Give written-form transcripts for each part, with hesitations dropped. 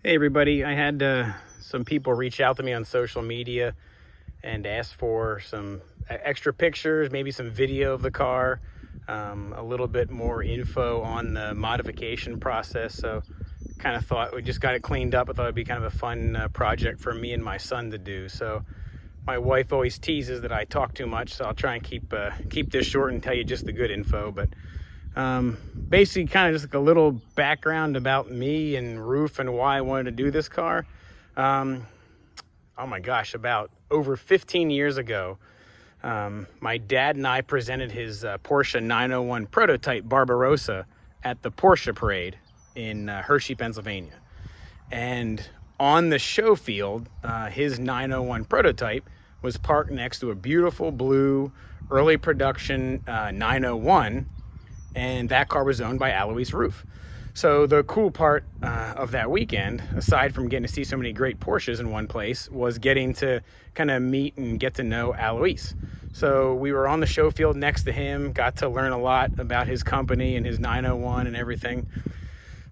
Hey everybody, I had some people reach out to me on social media and ask for some extra pictures, maybe some video of the car, a little bit more info on the modification process. So kind of thought we just got it cleaned up. I thought it'd be kind of a fun project for me and my son to do. So my wife always teases that I talk too much, so I'll try and keep this short and tell you just the good info. But basically kind of just like a little background about me and RUF and why I wanted to do this car. Oh my gosh, about over 15 years ago, my dad and I presented his Porsche 901 prototype Barbarossa at the Porsche Parade in Hershey, Pennsylvania. And on the show field, his 901 prototype was parked next to a beautiful blue early production 901, and that car was owned by Autohaus RUF. So the cool part of that weekend, aside from getting to see so many great Porsches in one place, was getting to kind of meet and get to know Autohaus. So we were on the show field next to him, got to learn a lot about his company and his 901 and everything.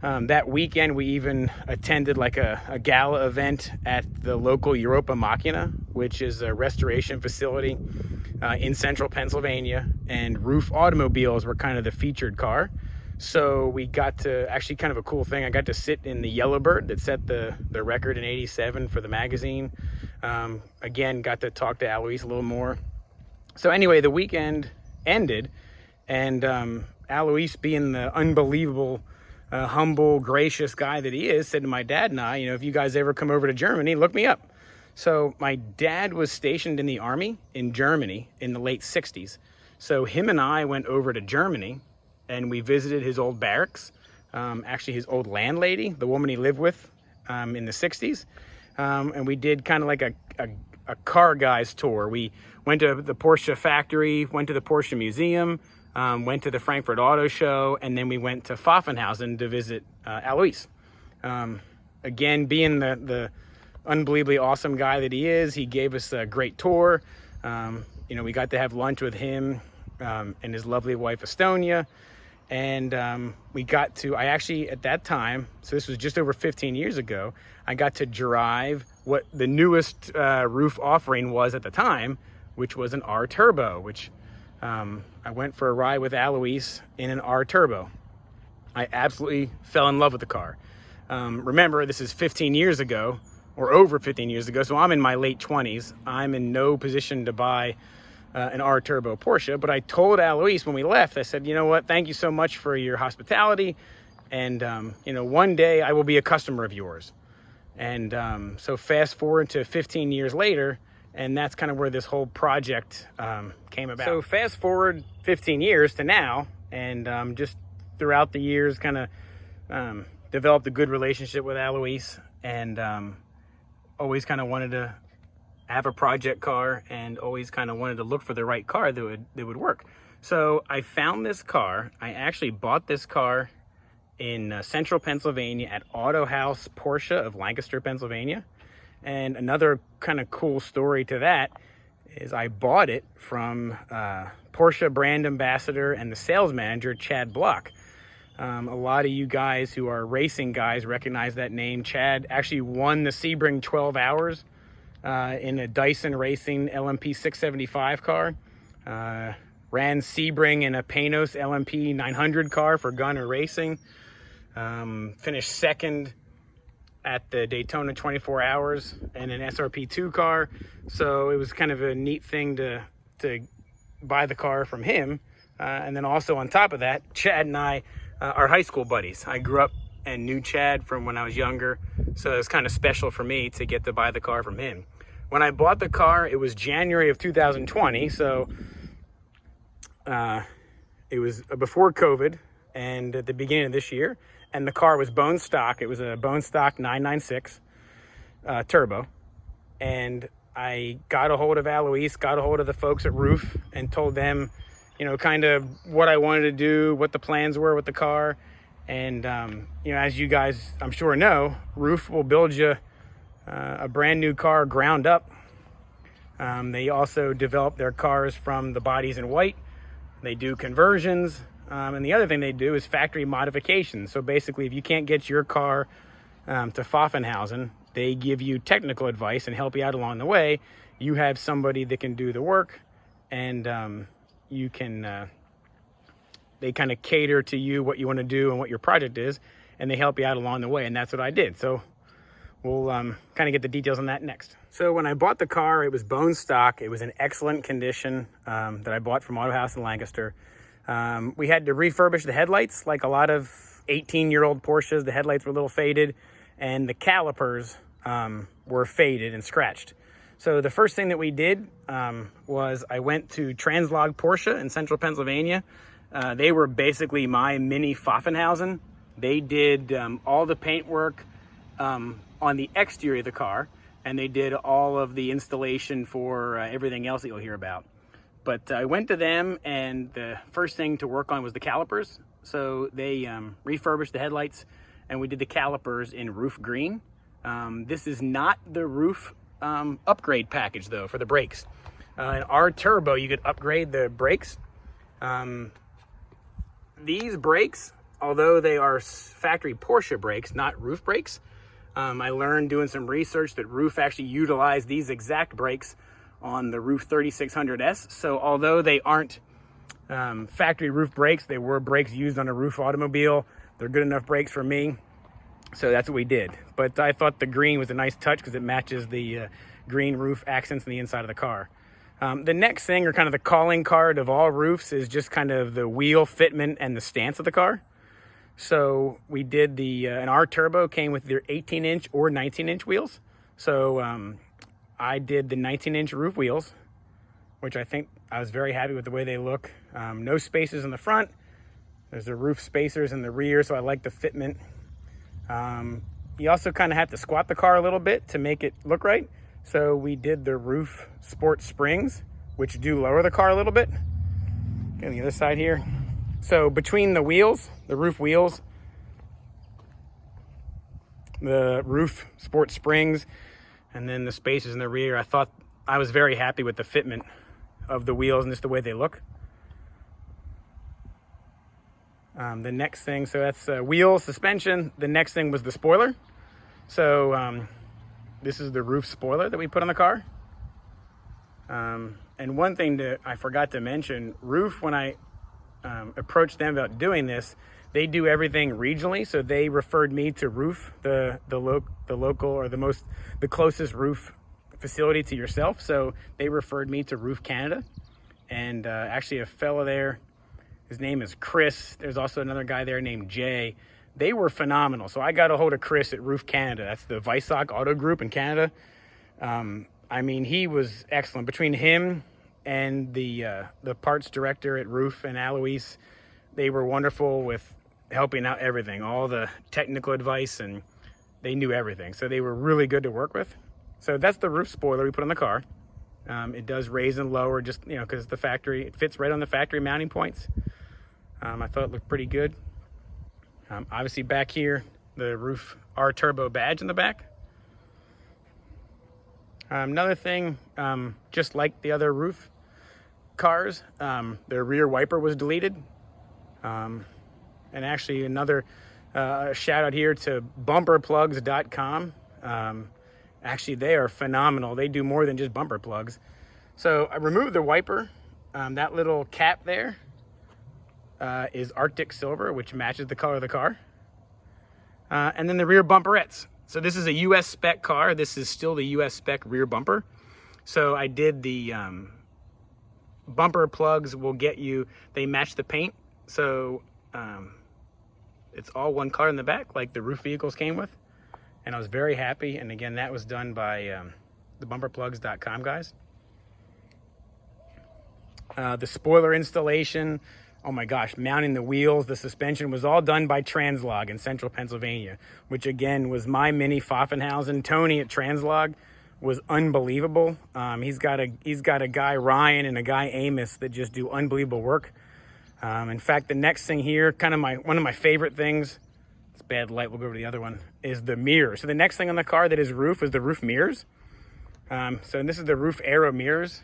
That weekend, we even attended like a gala event at the local Europa Machina, which is a restoration facility in central Pennsylvania, and RUF Automobiles were kind of the featured car. So we got to, actually kind of a cool thing, I got to sit in the Yellowbird that set the record in '87 for the magazine. Again, got to talk to Autohaus a little more. So anyway, the weekend ended, and Autohaus, being the unbelievable humble, gracious guy that he is, said to my dad and I, if you guys ever come over to Germany, look me up. So my dad was stationed in the army in Germany in the late 60s. So him and I went over to Germany and we visited his old barracks, actually his old landlady, the woman he lived with in the 60s. And we did kind of like a car guy's tour. We went to the Porsche factory, went to the Porsche museum, went to the Frankfurt Auto Show, and then we went to Pfaffenhausen to visit Autohaus. Again, being the unbelievably awesome guy that he is, he gave us a great tour. We got to have lunch with him and his lovely wife Estonia, and I actually, at that time, so this was just over 15 years ago, I got to drive what the newest RUF offering was at the time, which was an R Turbo, which I went for a ride with Autohaus in an R Turbo. I absolutely fell in love with the car. Remember, this is 15 years ago, or over 15 years ago, so I'm in my late 20s. I'm in no position to buy an R Turbo Porsche, but I told Autohaus when we left, I said, you know what, thank you so much for your hospitality, and one day I will be a customer of yours. And so fast forward to 15 years later, and that's kind of where this whole project came about. So fast forward 15 years to now, and just throughout the years kind of developed a good relationship with Autohaus, and always kind of wanted to have a project car, and always kind of wanted to look for the right car that would work. So I found this car. I actually bought this car in central Pennsylvania at Autohaus Porsche of Lancaster, Pennsylvania. And another kind of cool story to that is I bought it from Porsche Brand Ambassador and the sales manager, Chad Block. A lot of you guys who are racing guys recognize that name. Chad actually won the Sebring 12 hours in a Dyson Racing LMP 675 car. Ran Sebring in a Panos LMP 900 car for Gunner Racing. Finished second at the Daytona 24 Hours in an SRP2 car. So it was kind of a neat thing to buy the car from him. And then also on top of that, Chad and I are high school buddies. I grew up and knew Chad from when I was younger. So it was kind of special for me to get to buy the car from him. When I bought the car, it was January of 2020. So it was before COVID and at the beginning of this year. And the car was bone stock. It was a bone stock 996 turbo. And I got a hold of Autohaus, got a hold of the folks at RUF, and told them, kind of what I wanted to do, what the plans were with the car. And, as you guys, I'm sure know, RUF will build you a brand new car ground up. They also develop their cars from the bodies in white. They do conversions. And the other thing they do is factory modifications. So basically, if you can't get your car to Pfaffenhausen. They give you technical advice and help you out along the way. You have somebody that can do the work, and you can, they kind of cater to you what you want to do and what your project is, and they help you out along the way, and that's what I did. So we'll kind of get the details on that next. So when I bought the car, it was bone stock. It was in excellent condition that I bought from Autohaus in Lancaster. We had to refurbish the headlights. Like a lot of 18-year-old Porsches, the headlights were a little faded, and the calipers were faded and scratched. So the first thing that we did was I went to Translog Porsche in central Pennsylvania. They were basically my mini Pfaffenhausen. They did all the paint work on the exterior of the car, and they did all of the installation for everything else that you'll hear about. But I went to them, and the first thing to work on was the calipers. So they refurbished the headlights, and we did the calipers in RUF green. This is not the RUF upgrade package, though, for the brakes. In our turbo, you could upgrade the brakes. These brakes, although they are factory Porsche brakes, not RUF brakes, I learned doing some research that RUF actually utilized these exact brakes on the RUF 3600S. So although they aren't factory RUF brakes, they were brakes used on a RUF Automobile. They're good enough brakes for me. So that's what we did. But I thought the green was a nice touch because it matches the green RUF accents on the inside of the car. The next thing, or kind of the calling card of all RUFs, is just kind of the wheel fitment and the stance of the car. So we did and our turbo came with either 18-inch or 19-inch wheels. So I did the 19-inch RUF wheels, which I think I was very happy with the way they look. No spacers in the front. There's the RUF spacers in the rear, so I like the fitment. You also kind of have to squat the car a little bit to make it look right. So we did the RUF Sport Springs, which do lower the car a little bit. Okay, on the other side here. So between the wheels, the RUF wheels, the RUF Sport Springs, and then the spacers in the rear, I was very happy with the fitment of the wheels and just the way they look. The next thing, so that's wheel suspension. The next thing was the spoiler. So this is the RUF spoiler that we put on the car. And one thing that I forgot to mention, RUF, when I approached them about doing this, they do everything regionally. So they referred me to RUF, the local or the closest RUF facility to yourself. So they referred me to RUF Canada, and actually a fellow there, his name is Chris. There's also another guy there named Jay. They were phenomenal. So I got a hold of Chris at RUF Canada. That's the Weissach Auto Group in Canada. I mean, he was excellent. Between him and the parts director at RUF and Alois, they were wonderful with helping out everything, all the technical advice, and they knew everything. So they were really good to work with. So that's the RUF spoiler we put on the car. It does raise and lower, just, because the factory, it fits right on the factory mounting points. I thought it looked pretty good. Obviously back here, the RUF R Turbo badge in the back. Another thing, just like the other RUF cars, the rear wiper was deleted. And actually another shout out here to bumperplugs.com. Actually, they are phenomenal. They do more than just bumper plugs. So I removed the wiper. That little cap there is Arctic silver, which matches the color of the car. And then the rear bumperettes. So this is a US spec car. This is still the US spec rear bumper. So I did the bumper plugs will get you, they match the paint. So it's all one color in the back, like the RUF vehicles came with. And I was very happy. And again, that was done by the bumperplugs.com guys. The spoiler installation, oh my gosh, mounting the wheels, the suspension was all done by Translog in central Pennsylvania, which again was my mini Pfaffenhausen. Tony at Translog was unbelievable. He's got a guy, Ryan, and a guy, Amos, that just do unbelievable work. In fact, the next thing here, kind of one of my favorite things, it's bad light, we'll go over to the other one, is the mirror. So the next thing on the car that is RUF is the RUF mirrors. So this is the RUF Aero mirrors,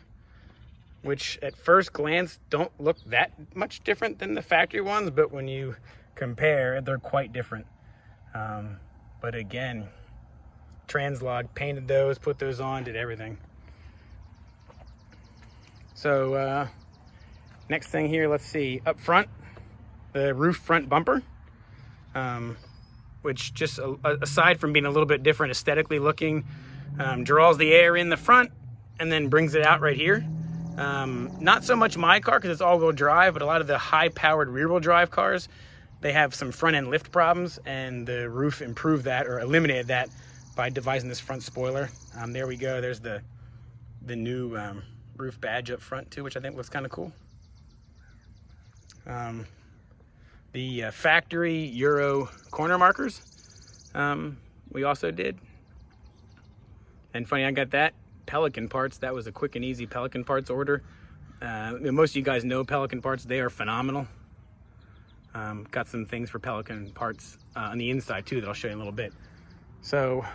which at first glance don't look that much different than the factory ones, but when you compare, they're quite different. But But again, Translog painted those, put those on, did everything. So next thing here, let's see, up front, the roof front bumper, which just aside from being a little bit different aesthetically looking, draws the air in the front and then brings it out right here. Not so much my car because it's all-wheel drive, but a lot of the high-powered rear-wheel drive cars, they have some front-end lift problems, and the Ruf improved that or eliminated that by devising this front spoiler. There we go. There's the new Ruf badge up front too, which I think looks kind of cool. The factory Euro corner markers we also did. And funny, I got that Pelican Parts. That was a quick and easy Pelican Parts order. Most of you guys know Pelican Parts. They are phenomenal. Got some things for Pelican Parts on the inside too that I'll show you in a little bit. So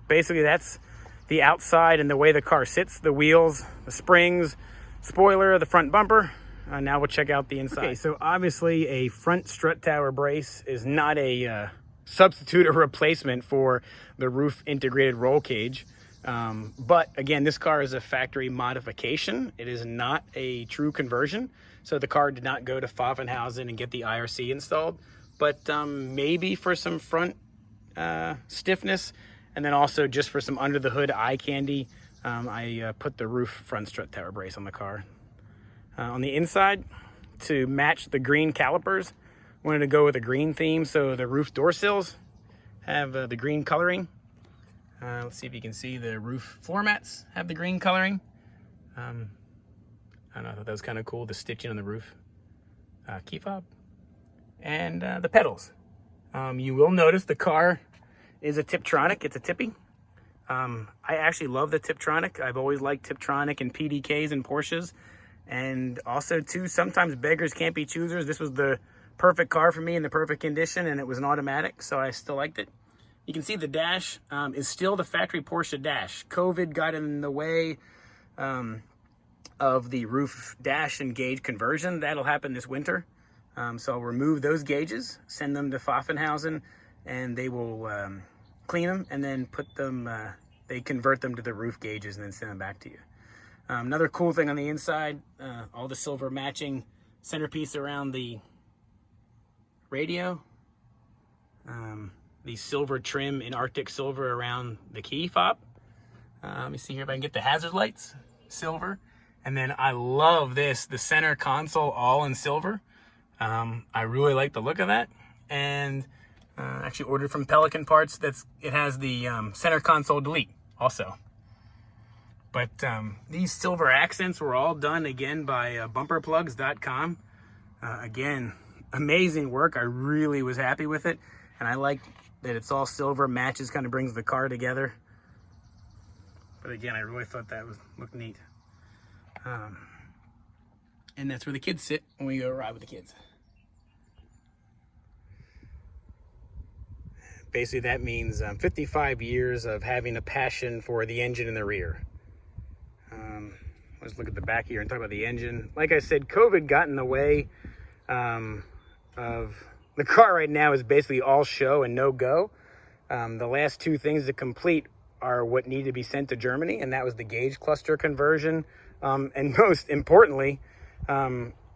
basically that's the outside and the way the car sits, the wheels, the springs, spoiler, the front bumper. Now we'll check out the inside. Okay, so obviously a front strut tower brace is not a substitute or replacement for the Ruf integrated roll cage. But again, this car is a factory modification. It is not a true conversion. So the car did not go to Pfaffenhausen and get the IRC installed, but maybe for some front stiffness, and then also just for some under the hood eye candy, I put the Ruf front strut tower brace on the car. On the inside, to match the green calipers, wanted to go with a green theme, so the Ruf door sills have the green coloring. Let's see if you can see the Ruf floor mats have the green coloring. I don't know, I thought that was kind of cool, the stitching on the roof. Key fob. And the pedals. You will notice the car is a Tiptronic, it's a Tippy. I actually love the Tiptronic. I've always liked Tiptronic and PDKs and Porsches. And also too, sometimes beggars can't be choosers. This was the perfect car for me in the perfect condition, and it was an automatic, so I still liked it. You can see the dash is still the factory Porsche dash. COVID got in the way of the Ruf dash and gauge conversion. That'll happen this winter. So I'll remove those gauges, send them to Pfaffenhausen, and they will clean them and then put them, they convert them to the Ruf gauges and then send them back to you. Another cool thing on the inside, all the silver matching centerpiece around the radio. The silver trim in Arctic silver around the key fob. Let me see here if I can get the hazard lights, silver. And then I love this, the center console all in silver. I really like the look of that. And actually ordered from Pelican Parts, it has the center console delete also. But these silver accents were all done again by bumperplugs.com. Again, amazing work. I really was happy with it. And I like that it's all silver, matches, kind of brings the car together. But again, I really thought that looked neat. And that's where the kids sit when we go ride with the kids. Basically, that means 55 years of having a passion for the engine in the rear. Let's look at the back here and talk about the engine. Like I said, COVID got in the way of the car. Right now is basically all show and no go. The last two things to complete are what need to be sent to Germany, and that was the gauge cluster conversion. And most importantly,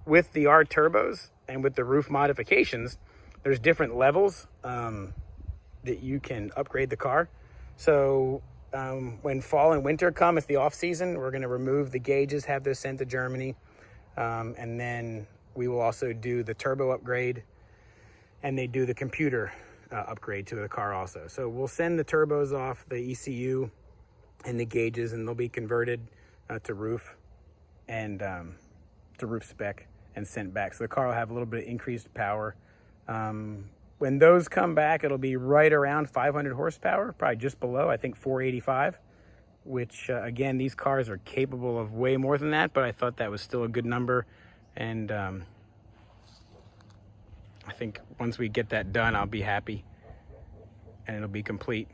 with the R turbos and with the Ruf modifications, there's different levels that you can upgrade the car. So when fall and winter come, it's the off season, we're going to remove the gauges, have those sent to Germany, and then we will also do the turbo upgrade, and they do the computer upgrade to the car also. So we'll send the turbos off the ECU and the gauges, and they'll be converted to Ruf and to Ruf spec and sent back. So the car will have a little bit of increased power. When those come back, it'll be right around 500 horsepower, probably just below, I think 485, which again, these cars are capable of way more than that, but I thought that was still a good number. And I think once we get that done, I'll be happy and it'll be complete.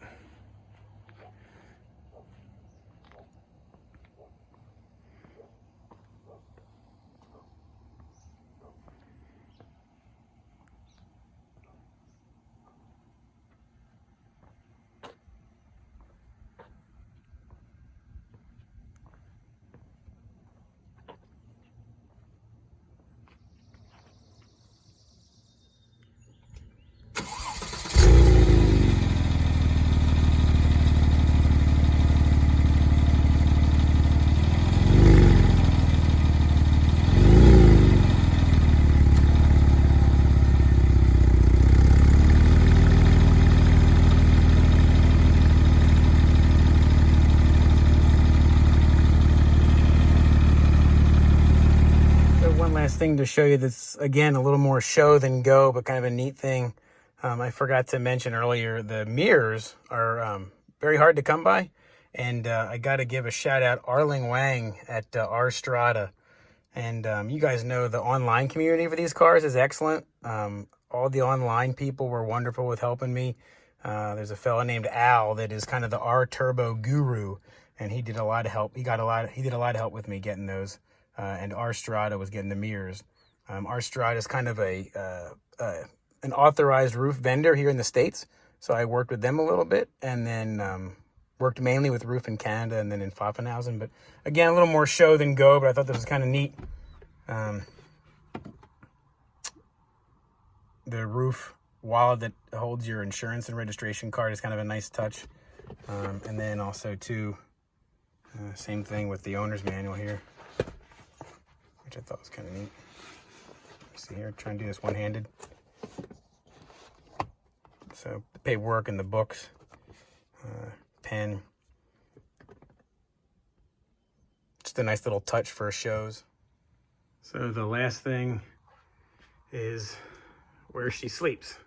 last thing to show you that's, again, a little more show than go, but kind of a neat thing. I forgot to mention earlier, the mirrors are very hard to come by. And I got to give a shout out Arling Wang at R Strada. And you guys know the online community for these cars is excellent. All the online people were wonderful with helping me. There's a fellow named Al that is kind of the R Turbo guru, and he did a lot of help. He did a lot of help with me getting those. And R Strada was getting the mirrors. R Strada is kind of an authorized roof vendor here in the States, so I worked with them a little bit, and then worked mainly with RUF in Canada and then in Pfaffenhausen. But again, a little more show than go, but I thought this was kind of neat. The RUF wallet that holds your insurance and registration card is kind of a nice touch. And then also too, same thing with the owner's manual here, which I thought was kind of neat. Let's see here, trying to do this one-handed. So the paperwork and the books, pen. Just a nice little touch for shows. So the last thing is where she sleeps,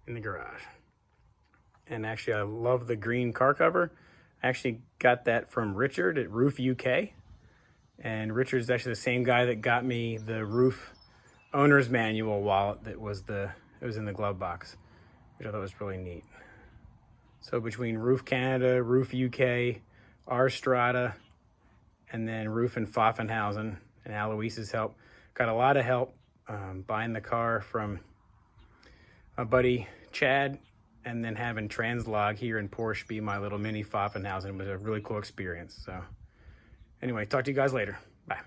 in the garage. And actually, I love the green car cover. I actually got that from Richard at RUF UK. And Richard's actually the same guy that got me the RUF owner's manual wallet that was in the glove box, which I thought was really neat. So between RUF Canada, RUF UK, R Strada, and then RUF in Pfaffenhausen, and Aloise's help, got a lot of help buying the car from my buddy Chad, and then having Translog here in Porsche be my little mini Pfaffenhausen was a really cool experience. So anyway, talk to you guys later. Bye.